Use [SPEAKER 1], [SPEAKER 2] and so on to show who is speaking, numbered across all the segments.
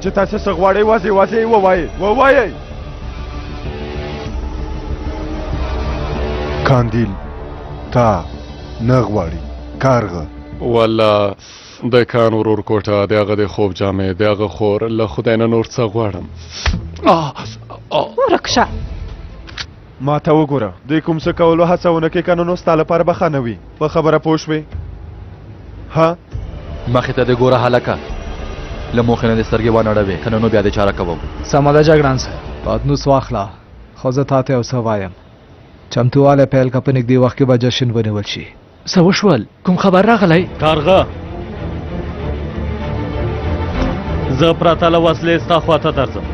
[SPEAKER 1] چې تاسو څه غواړئ واضح یې ووایئ.
[SPEAKER 2] کاندیل تا نه غواړي کارغه
[SPEAKER 3] والله د کان ورور کوټه د هغه د خوب جامې د هغه خور له خدای نه نور څه غواړم.
[SPEAKER 4] ورکشه
[SPEAKER 1] ما ته وګوره دوی کوم څه کولو هڅه ونه کړي که نه نو ستا لپاره به ښه نه وي. په خبره پوه شوې؟ ها
[SPEAKER 5] مخې ته دې ګوره هلکه له موخې نه دې سترګې وانړوې که نه نو بیا دې چاره کوم.
[SPEAKER 6] سمه ده جګړن صاحب پاتنوس واخله خو زه تا ته یو څه وایم چمتووالی پیل که په نږدې وخت کې به جشن ونیول شي.
[SPEAKER 5] څه وشول کوم خبر راغلی؟
[SPEAKER 7] کارغه زه پرته له وسلې ستا خواته درځم.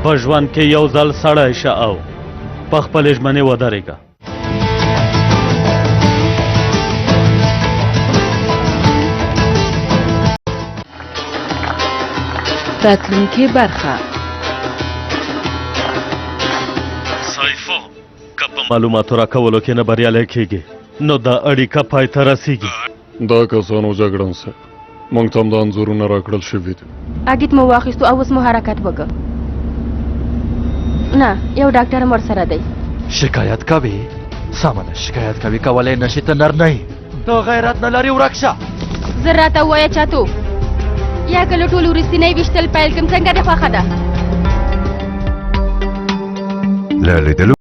[SPEAKER 7] په ژوند کې یو ځل سړی شه او په خپلې ژمنې ودرېږه.
[SPEAKER 4] راتلونکې برخه
[SPEAKER 7] سایفو که په معلوماتو راکولو کې نه بریالی کېږي نو دا اړیکه پای ته رسیږي.
[SPEAKER 3] دا کسانو جګړن صاحب موږ ته هم دا انځورونه راکړل شوي دي.
[SPEAKER 8] اګیت مو واخیستو او اوس مو حرکت وکړ. نه یو ډاکټر هم ورسره دی.
[SPEAKER 5] شکایت کوي؟ سمه ده شکایت کوي کولی نشي ته نر نه یې ته غیرت نه لرې ورک شه.
[SPEAKER 8] زه راته ووایه چاتو یا که له ټولو وروستنی ویشتل پیل کړم څنګه دې خوښه ده؟
[SPEAKER 2] له لیدلو